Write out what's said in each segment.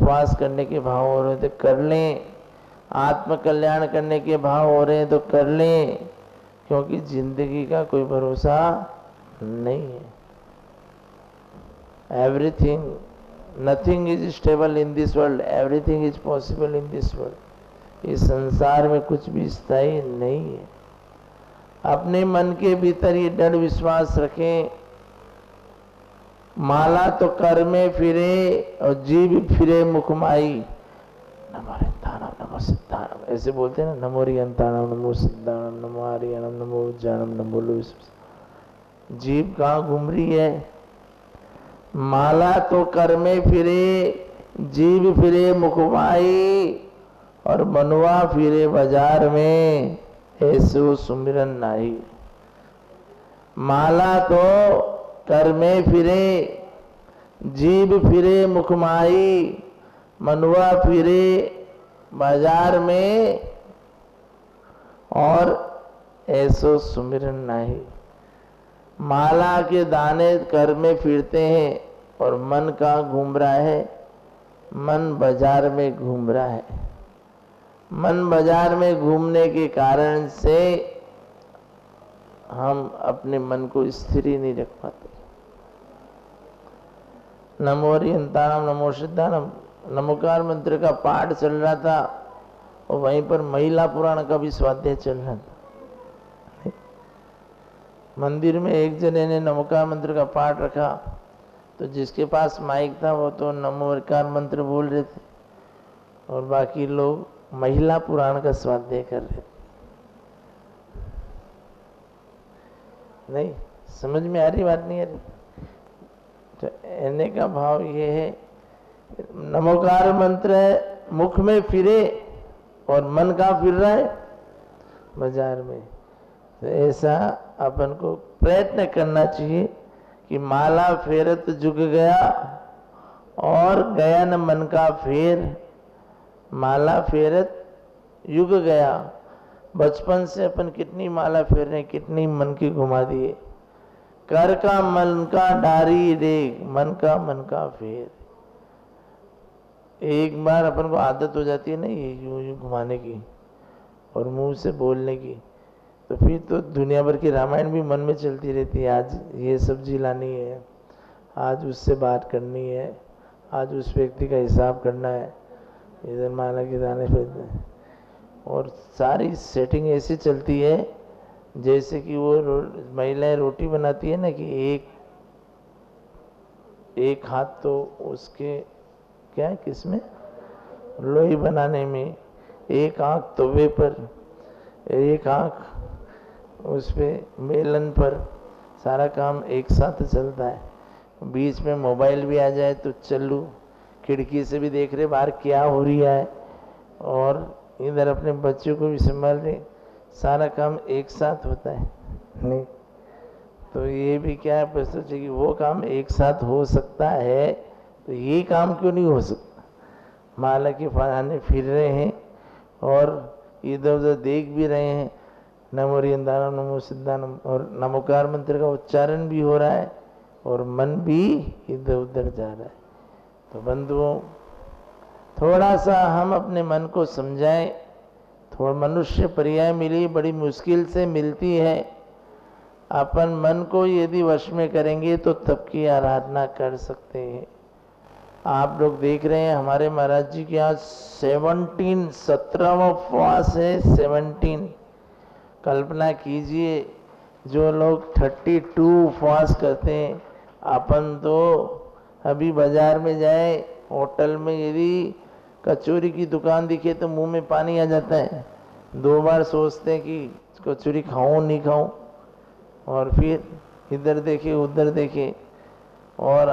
उपवास करने के भाव हो रहे हैं तो कर लें, आत्म कल्याण करने के भाव हो रहे हैं तो कर लें, क्योंकि जिंदगी का कोई भरोसा नहीं है। Everything, nothing is stable in this world, everything is possible in this world. इस संसार में कुछ भी स्थायी नहीं है। अपने मन के भीतर ये दृढ़ विश्वास रखें, माला तो कर में फिरे और जीव फिरे मुखमाई। नमो रिंताणम नमो सिद्धाणम, ऐसे बोलते हैं ना, नमो रिंताणम नमो सिद्धाणम नमो आर्यनम नमो उज्जानम नमो लो। जीव कहाँ घूम रही है? माला तो कर में फिरे, जीव फिरे मुखमाई, और मनवा फिरे बाजार में, ऐसो सुमिरन नाही। माला तो कर में फिरे, जीव फिरे मुखमाई, मनवा फिरे बाजार में, और ऐसो सुमिरन नाही। माला के दाने कर में फिरते हैं और मन कहाँ घूम रहा है? मन बाजार में घूम रहा है। मन बाजार में घूमने के कारण से हम अपने मन को स्थिर ही नहीं रख पाते। नमो रिंताणम नमो सिद्धाणम नमोकार मंत्र का पाठ चल रहा था और वहीं पर महिला पुराण का भी स्वाध्याय चल रहा था। मंदिर में एक जने ने नमोकार मंत्र का पाठ रखा, तो जिसके पास माइक था वो तो नमोकार मंत्र बोल रहे थे और बाकी लोग महिला पुराण का स्वाध्याय कर रहे थे। नहीं समझ में आ रही बात? नहीं आ रही? तो कहने का भाव ये है, नमोकार मंत्र मुख में फिरे और मन का फिर रहा है बाजार में। तो ऐसा अपन को प्रयत्न करना चाहिए कि माला फेरत जुग गया और गया न मन का फेर। माला फेरत युग गया। बचपन से अपन कितनी माला फेर रहे, कितनी मन की घुमा दिए। कर का मन का डारी रे, मन का फेर। एक बार अपन को आदत हो जाती है ना ये यूं यूं घुमाने की और मुंह से बोलने की, तो फिर तो दुनिया भर की रामायण भी मन में चलती रहती है। आज ये सब्जी लानी है, आज उससे बात करनी है, आज उस व्यक्ति का हिसाब करना है, इधर माला के दाने फेरने, और सारी सेटिंग ऐसी चलती है जैसे कि वो महिलाएं रोटी बनाती है ना, कि एक हाथ तो उसके क्या है किसमें लोई बनाने में, एक आंख तवे पर, एक आंख उस पे मेलन पर, सारा काम एक साथ चलता है। बीच में मोबाइल भी आ जाए तो चलू, खिड़की से भी देख रहे बाहर क्या हो रही है और इधर अपने बच्चों को भी संभाल रहे, सारा काम एक साथ होता है। नहीं तो ये भी क्या है, पर सोचे कि वो काम एक साथ हो सकता है तो ये काम क्यों नहीं हो सकता। माला के फराने फिर रहे हैं और इधर उधर देख भी रहे हैं, नमो रिंदानम नमो सिद्धानम, और नमोकार मंत्र का उच्चारण भी हो रहा है और मन भी इधर उधर जा रहा है। तो बंधुओं, थोड़ा सा हम अपने मन को समझाएं। थोड़ा मनुष्य पर्याय मिली, बड़ी मुश्किल से मिलती है। अपन मन को यदि वश में करेंगे तो तब की आराधना कर सकते हैं। आप लोग देख रहे हैं हमारे महाराज जी के आज 17वां उपवास है। 17, कल्पना कीजिए जो लोग 32 उपवास करते हैं, अपन तो अभी बाजार में जाए, होटल में यदि कचौरी की दुकान दिखे तो मुंह में पानी आ जाता है। 2 बार सोचते हैं कि कचौरी खाऊं नहीं खाऊं, और फिर इधर देखे उधर देखे, और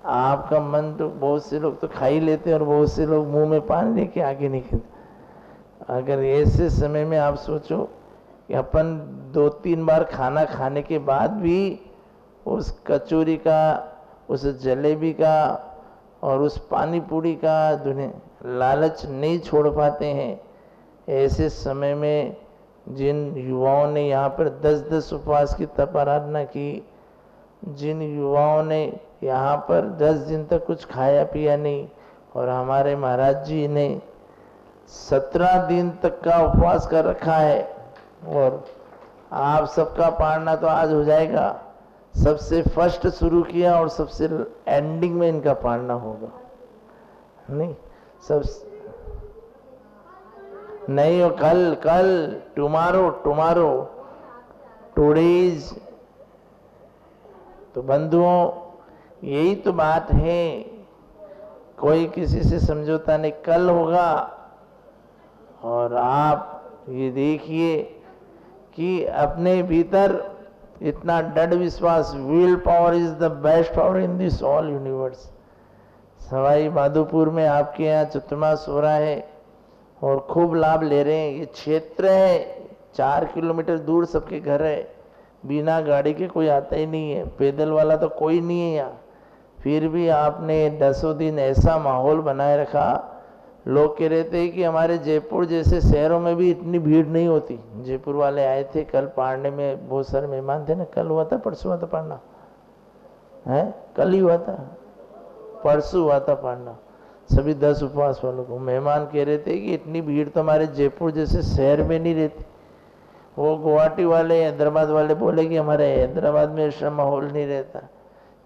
आपका मन तो, बहुत से लोग तो खा ही लेते हैं और बहुत से लोग मुंह में पानी लेके आगे निकलते। अगर ऐसे समय में आप सोचो कि अपन 2-3 बार खाना खाने के बाद भी उस कचौरी का, उस जलेबी का और उस पानी पूरी का लालच नहीं छोड़ पाते हैं, ऐसे समय में जिन युवाओं ने यहाँ पर 10-10 उपवास की तप आराधना की, जिन युवाओं ने यहाँ पर 10 दिन तक कुछ खाया पिया नहीं और हमारे महाराज जी ने 17 दिन तक का उपवास कर रखा है। और आप सबका पारना तो आज हो जाएगा। सबसे फर्स्ट शुरू किया और सबसे एंडिंग में इनका पारना होगा। नहीं सब नहीं हो, कल कल टुमारो टुमारो टुडेज। तो बंधुओं, यही तो बात है, कोई किसी से समझौता नहीं, कल होगा। और आप ये देखिए कि अपने भीतर इतना दृढ़ विश्वास, will power is the best power in this all universe. Sawai Madhopur में आपके यहाँ चतुर्मास हो रहा है और खूब लाभ ले रहे हैं। ये क्षेत्र है, 4 किलोमीटर दूर सबके घर है, बिना गाड़ी के कोई आता ही नहीं है, पैदल वाला तो कोई नहीं है यहाँ। फिर भी आपने 10 दिन ऐसा माहौल बनाए रखा। लोग कह रहे थे कि हमारे जयपुर जैसे शहरों में भी इतनी भीड़ नहीं होती। जयपुर वाले आए थे कल पारने में, बहुत सारे मेहमान थे ना। कल हुआ था परसों हुआ था पारना है? कल ही हुआ था, परसों हुआ था पारना। सभी 10 उपवास वालों को मेहमान कह रहे थे कि इतनी भीड़ तो हमारे जयपुर जैसे शहर में नहीं रहती। वो गुवाहाटी वाले, हैदराबाद वाले बोले कि हमारे हैदराबाद में ऐसा माहौल नहीं रहता।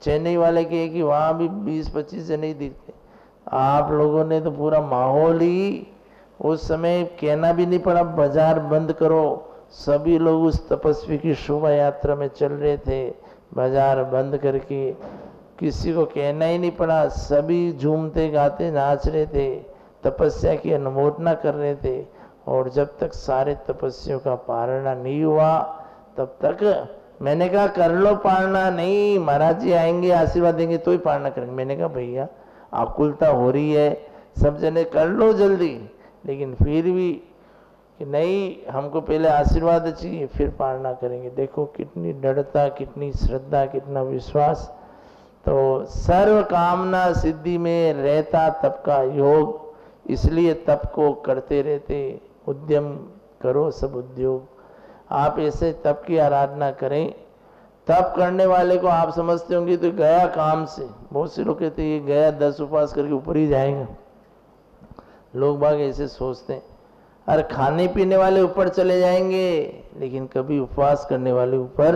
चेन्नई वाले कहे कि वहाँ भी 20-25 जने ही दिखते। आप लोगों ने तो पूरा माहौल ही, उस समय कहना भी नहीं पड़ा बाजार बंद करो। सभी लोग उस तपस्वी की शोभा यात्रा में चल रहे थे, बाजार बंद करके, किसी को कहना ही नहीं पड़ा। सभी झूमते गाते नाच रहे थे, तपस्या की अनुमोदना कर रहे थे। और जब तक सारे तपस्वियों का पारणा नहीं हुआ तब तक मैंने कहा कर लो पारणा। नहीं, महाराज जी आएंगे आशीर्वाद देंगे तो ही पारणा करेंगे। मैंने कहा भैया आकुलता हो रही है, सब जने कर लो जल्दी। लेकिन फिर भी कि नहीं, हमको पहले आशीर्वाद चाहिए फिर पारणा करेंगे। देखो कितनी दृढ़ता, कितनी श्रद्धा, कितना विश्वास। तो सर्व कामना सिद्धि में रहता तप का योग, इसलिए तप को करते रहते। उद्यम करो सब उद्योग। आप ऐसे तप की आराधना करें। तप करने वाले को आप समझते होंगे तो गया काम से। बहुत से लोग कहते हैं ये गया 10 उपवास करके ऊपर ही जाएगा। लोग बाग ऐसे सोचते हैं। अरे खाने पीने वाले ऊपर चले जाएंगे, लेकिन कभी उपवास करने वाले ऊपर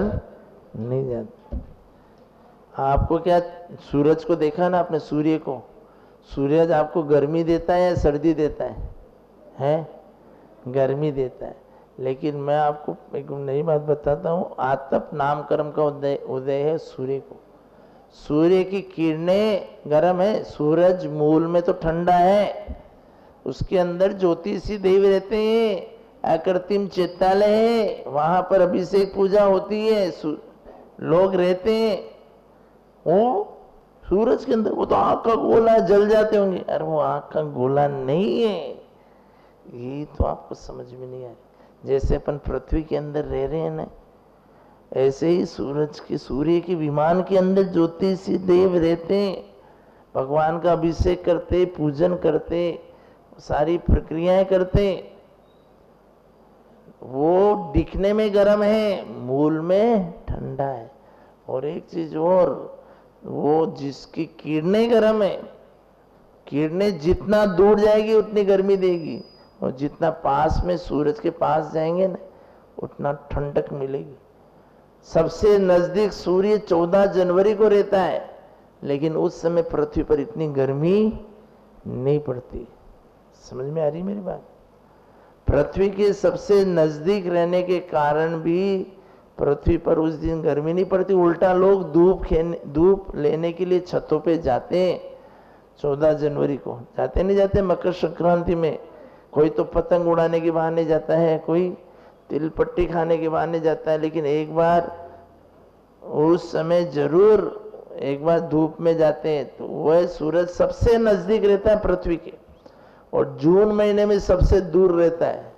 नहीं जाते। आपको क्या, सूरज को देखा ना आपने, सूर्य को? सूरज आपको गर्मी देता है या सर्दी देता है? हैं? गर्मी देता है। लेकिन मैं आपको एक नई बात बताता हूँ। आतप नाम कर्म का उदय है सूर्य को। सूर्य की किरणें गर्म है, सूरज मूल में तो ठंडा है। उसके अंदर ज्योतिषी देव रहते हैं, अकृत्रिम चैत्यालय है, वहां पर अभिषेक पूजा होती है, लोग रहते हैं। वो सूरज के अंदर, वो तो आँख का गोला, जल जाते होंगे। अरे वो आँख का गोला नहीं है, ये तो आपको समझ में नहीं आया। जैसे अपन पृथ्वी के अंदर रह रहे हैं ना, ऐसे ही सूर्य के विमान के अंदर ज्योतिषी देव रहते हैं, भगवान का अभिषेक करते, पूजन करते, सारी प्रक्रियाएं करते। वो दिखने में गर्म है, मूल में ठंडा है। और एक चीज और, वो जिसकी किरणें गर्म है, किरणें जितना दूर जाएगी उतनी गर्मी देगी, और जितना पास में सूरज के पास जाएंगे ना उतना ठंडक मिलेगी। सबसे नजदीक सूर्य 14 जनवरी को रहता है, लेकिन उस समय पृथ्वी पर इतनी गर्मी नहीं पड़ती। समझ में आ रही मेरी बात? पृथ्वी के सबसे नजदीक रहने के कारण भी पृथ्वी पर उस दिन गर्मी नहीं पड़ती। उल्टा लोग धूप लेने के लिए छतों पे जाते हैं। 14 जनवरी को जाते नहीं जाते, मकर संक्रांति में कोई तो पतंग उड़ाने के बहाने जाता है, कोई तिल पट्टी खाने के बहाने जाता है। लेकिन एक बार उस समय जरूर एक बार धूप में जाते हैं। तो वह सूरज सबसे नजदीक रहता है पृथ्वी के, और जून महीने में सबसे दूर रहता है।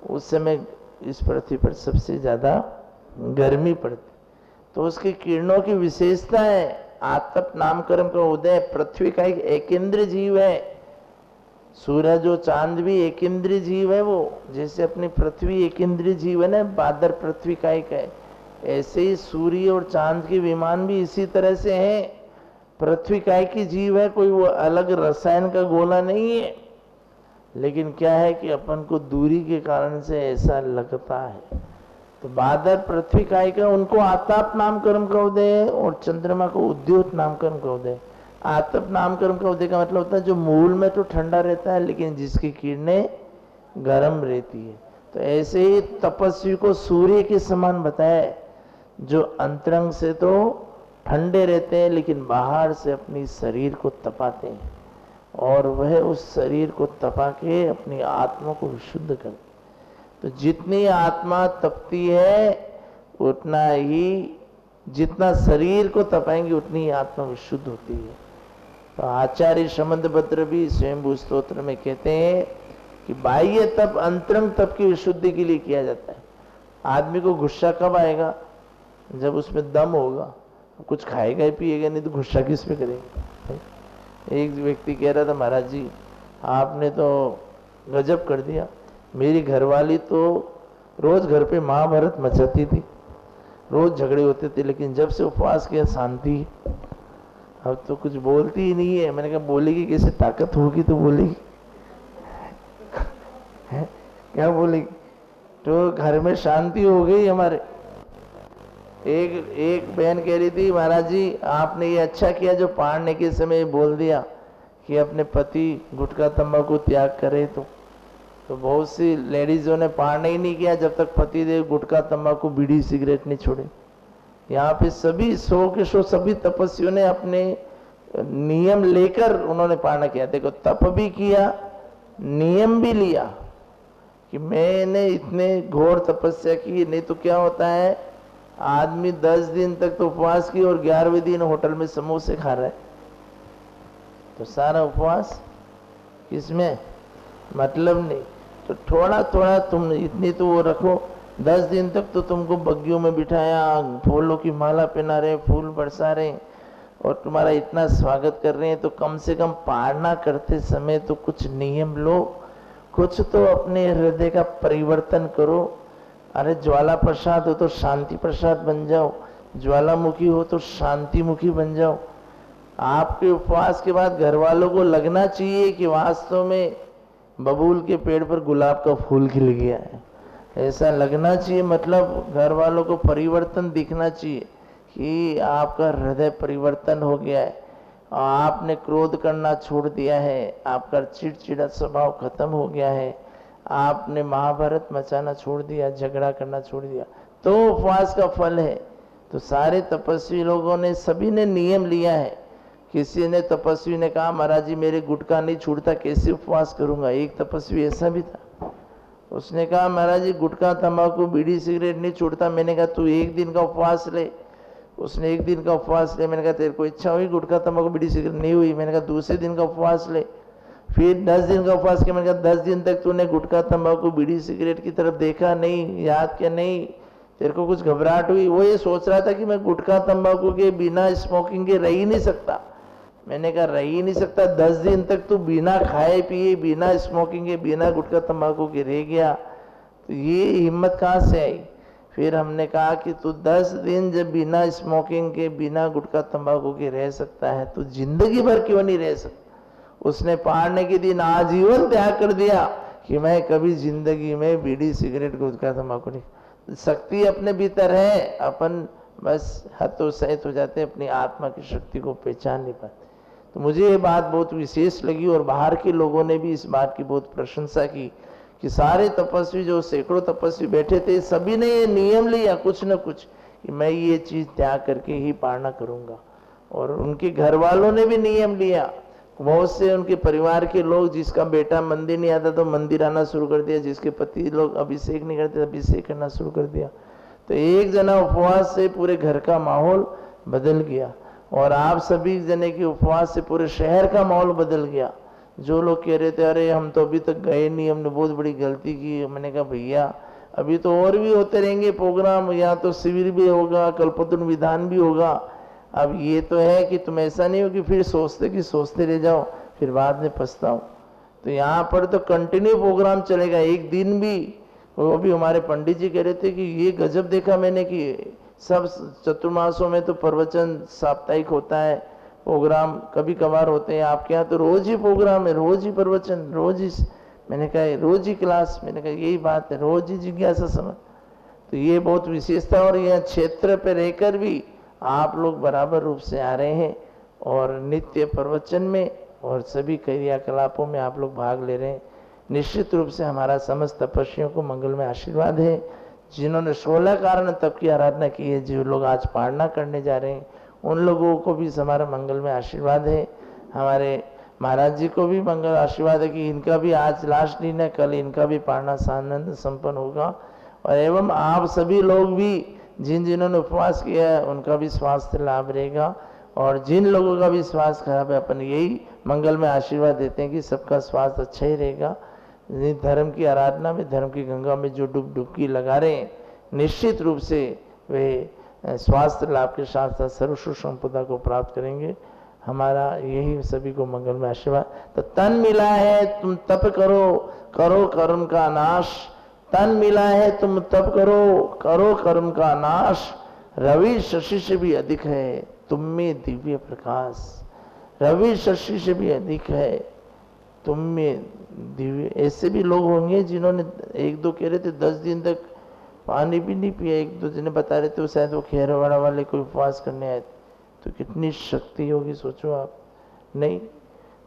उस समय इस पृथ्वी पर सबसे ज्यादा गर्मी पड़ती। तो उसकी किरणों की विशेषता है। आतप नामकरण का उदय पृथ्वी का एक एकेंद्रीय जीव है। सूरज और चांद भी एकेंद्रीय जीव है। वो जैसे अपनी पृथ्वी एकेंद्रीय जीव है ना, बादर पृथ्वी का एक है, ऐसे ही सूर्य और चांद के विमान भी इसी तरह से हैं। पृथ्वी काय की जीव है, कोई वो अलग रसायन का गोला नहीं है, लेकिन क्या है कि अपन को दूरी के कारण से ऐसा लगता है। तो बादल पृथ्वी काय का, उनको आताप नामकरण का उदय और चंद्रमा को उद्योत नामकरण का उदय। आतप नामकरण का उदय का मतलब होता है जो मूल में तो ठंडा रहता है लेकिन जिसकी किरणें गर्म रहती है। तो ऐसे ही तपस्वी को सूर्य के समान बताया है, जो अंतरंग से तो ठंडे रहते हैं लेकिन बाहर से अपनी शरीर को तपाते हैं, और वह उस शरीर को तपा के अपनी आत्मा को विशुद्ध करते। तो जितनी आत्मा तपती है उतना ही, जितना शरीर को तपाएंगे उतनी ही आत्मा विशुद्ध होती है। तो आचार्य शमंतभद्र भी स्वयंभू स्तोत्र में कहते हैं कि बाह्य तप अंतरंग तप की विशुद्धि के लिए किया जाता है। आदमी को गुस्सा कब आएगा? जब उसमें दम होगा, कुछ खाएगा ही पिएगा नहीं तो गुस्सा किस पे करेगा। एक व्यक्ति कह रहा था, महाराज जी आपने तो गजब कर दिया, मेरी घरवाली तो रोज घर पे महाभारत मचाती थी, रोज झगड़े होते थे, लेकिन जब से उपवास किया शांति, अब तो कुछ बोलती ही नहीं है। मैंने कहा बोलेगी कैसे, ताकत होगी तो बोलेगी है? क्या बोलेगी? तो घर में शांति हो गई हमारे। एक बहन कह रही थी, महाराज जी आपने ये अच्छा किया जो पढ़ने के समय बोल दिया कि अपने पति गुटखा तंबाकू त्याग करे। तो बहुत सी लेडीजों ने पढ़ने ही नहीं किया जब तक पति देव गुटखा तंबाकू बीड़ी सिगरेट नहीं छोड़े। यहाँ पे सभी 100 के 100 सभी तपस्वियों ने अपने नियम लेकर उन्होंने पालना किया। देखो तप भी किया, नियम भी लिया कि मैंने इतने घोर तपस्या की। नहीं तो क्या होता है, आदमी 10 दिन तक तो उपवास की और 11वें दिन होटल में समोसे खा रहा है। तो सारा उपवास किसमें, मतलब नहीं। तो थोड़ा थोड़ा तुम इतनी तो वो रखो। 10 दिन तक तो तुमको बग्गियों में बिठाया, फूलों की माला पहना रहे, फूल बरसा रहे और तुम्हारा इतना स्वागत कर रहे हैं, तो कम से कम पालना करते समय तो कुछ नियम लो, कुछ तो अपने हृदय का परिवर्तन करो। अरे ज्वाला प्रसाद हो तो शांति प्रसाद बन जाओ, ज्वालामुखी हो तो शांतिमुखी बन जाओ। आपके उपवास के बाद घर वालों को लगना चाहिए कि वास्तव में बबूल के पेड़ पर गुलाब का फूल खिल गया है, ऐसा लगना चाहिए। मतलब घर वालों को परिवर्तन दिखना चाहिए कि आपका हृदय परिवर्तन हो गया है, आपने क्रोध करना छोड़ दिया है, आपका चिड़चिड़ा स्वभाव खत्म हो गया है, आपने महाभारत मचाना छोड़ दिया, झगड़ा करना छोड़ दिया, तो उपवास का फल है। तो सारे तपस्वी लोगों ने, सभी ने नियम लिया है। किसी ने, तपस्वी ने कहा महाराज जी मेरे गुटखा नहीं छूटता, कैसे उपवास करूंगा। एक तपस्वी ऐसा भी था, उसने कहा महाराज जी गुटखा तंबाकू बीड़ी सिगरेट नहीं छूटता। मैंने कहा तू 1 दिन का उपवास ले। उसने 1 दिन का उपवास ले। मैंने कहा तेरे को इच्छा हुई गुटखा तंबाकू बीड़ी सिगरेट, नहीं हुई। मैंने कहा दूसरे दिन का उपवास ले। फिर 10 दिन का उपवास किया। मैंने कहा 10 दिन तक तूने गुटखा तंबाकू बीड़ी सिगरेट की तरफ देखा नहीं, याद क्या नहीं, तेरे को कुछ घबराहट हुई। वो ये सोच रहा था कि मैं गुटखा तंबाकू के बिना स्मोकिंग के रह ही नहीं सकता। मैंने कहा रह ही नहीं सकता, 10 दिन तक तू बिना खाए पिए, बिना स्मोकिंग के, बिना गुटखा तंबाकू के रह गया, तो ये हिम्मत कहाँ से आई। फिर हमने कहा कि तू 10 दिन जब बिना स्मोकिंग के, बिना गुटखा तंबाकू के रह सकता है, तो जिंदगी भर क्यों नहीं रह सकता। उसने पाड़ने के दिन आजीवन त्याग कर दिया कि मैं कभी जिंदगी में बीड़ी सिगरेट गुटखा तंबाकू नहीं। शक्ति अपने भीतर है, अपन बस हतोत्साहित हो जाते, अपनी आत्मा की शक्ति को पहचान नहीं पाते। तो मुझे ये बात बहुत विशेष लगी और बाहर के लोगों ने भी इस बात की बहुत प्रशंसा की कि सारे तपस्वी, जो सैकड़ों तपस्वी बैठे थे, सभी ने ये नियम लिया कुछ न कुछ कि मैं ये चीज त्याग करके ही पालना करूंगा। और उनके घर वालों ने भी नियम लिया। बहुत से उनके परिवार के लोग, जिसका बेटा मंदिर नहीं आता तो मंदिर आना शुरू कर दिया, जिसके पति लोग अभिषेक नहीं करते अभिषेक करना शुरू कर दिया। तो एक जना उपवास से पूरे घर का माहौल बदल गया और आप सभी जने के उपवास से पूरे शहर का माहौल बदल गया। जो लोग कह रहे थे अरे हम तो अभी तक गए नहीं, हमने बहुत बड़ी गलती की, मैंने कहा भैया अभी तो और भी होते रहेंगे प्रोग्राम, यहाँ तो शिविर भी होगा, कल्पतरुण विधान भी होगा। अब ये तो है कि तुम ऐसा नहीं हो कि फिर सोचते रह जाओ, फिर बाद में पछताओ। तो यहाँ पर तो कंटिन्यू प्रोग्राम चलेगा, एक दिन भी। वो भी हमारे पंडित जी कह रहे थे कि ये गजब देखा मैंने कि सब चतुर्मासों में तो प्रवचन साप्ताहिक होता है, प्रोग्राम कभी कभार होते हैं, आपके यहाँ तो रोज ही प्रोग्राम है, रोज ही प्रवचन, रोज ही, मैंने कहा रोज ही क्लास, मैंने कहा यही बात है, रोज ही जिज्ञासा समझ। तो ये बहुत विशेषता, और यह क्षेत्र पे रहकर भी आप लोग बराबर रूप से आ रहे हैं और नित्य प्रवचन में और सभी क्रियाकलापों में आप लोग भाग ले रहे हैं। निश्चित रूप से हमारा समस्त तपस्वियों को मंगल में आशीर्वाद है। जिन्होंने 16 कारण तप की आराधना की है, जो लोग आज पारणा करने जा रहे हैं, उन लोगों को भी हमारा मंगल में आशीर्वाद है। हमारे महाराज जी को भी मंगल आशीर्वाद है कि इनका भी आज लास्ट दिन है, कल इनका भी पारणा सानंद संपन्न होगा। और एवं आप सभी लोग भी जिन्होंने उपवास किया है उनका भी स्वास्थ्य लाभ रहेगा, और जिन लोगों का भी स्वास्थ्य खराब है अपन यही मंगल में आशीर्वाद देते हैं कि सबका स्वास्थ्य अच्छा ही रहेगा। धर्म की आराधना में, धर्म की गंगा में जो डुबकी लगा रहे हैं, निश्चित रूप से वे स्वास्थ्य लाभ के साथ साथ सर्व सुख संपदा को प्राप्त करेंगे। हमारा यही सभी को मंगल में आशीर्वाद। तो तन मिला है तुम तप करो, करो कर्म का नाश। तन मिला है तुम तप करो, करो कर्म का नाश। रवि शशि से भी अधिक है तुम में दिव्य प्रकाश। रवि शशि से भी अधिक है तुम में दिव्य। ऐसे भी लोग होंगे जिन्होंने, एक दो कह रहे थे 10 दिन तक पानी भी नहीं पिया, एक दो दिन बता रहे थे शायद वो खेरवाड़ा वाले कोई उपवास करने आए थे। तो कितनी शक्ति होगी सोचो आप। नहीं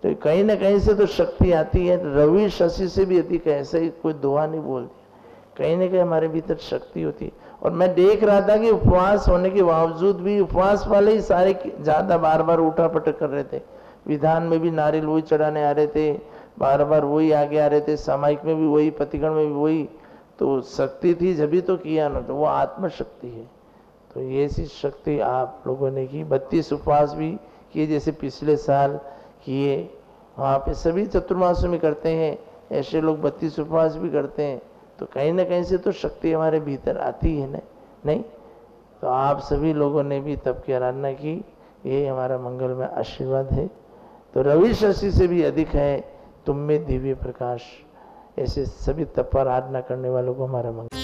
तो कहीं ना कहीं से तो शक्ति आती है। रवि शशि से भी अधिक है, ऐसा ही कोई दुआ नहीं बोलती, कहीं ना कहीं हमारे भीतर शक्ति होती है। और मैं देख रहा था कि उपवास होने के बावजूद भी उपवास वाले ही सारे ज्यादा बार बार उठा पटक कर रहे थे। विधान में भी नारियल वही चढ़ाने आ रहे थे, बार बार वही आगे आ रहे थे, सामायिक में भी वही, पतिगण में भी वही। तो शक्ति थी जभी तो किया ना, तो वो आत्मशक्ति है। तो ये ऐसी शक्ति आप लोगों ने की। 32 उपवास भी किए जैसे पिछले साल किए, वहाँ पे सभी चतुर्मास में करते हैं, ऐसे लोग 32 उपवास भी करते हैं। तो कहीं ना कहीं से तो शक्ति हमारे भीतर आती है ना, नहीं? तो आप सभी लोगों ने भी तप की आराधना की, ये हमारा मंगल में आशीर्वाद है। तो रवि शशि से भी अधिक है तुम में दिव्य प्रकाश। ऐसे सभी तप आराधना करने वालों को हमारा मंगल।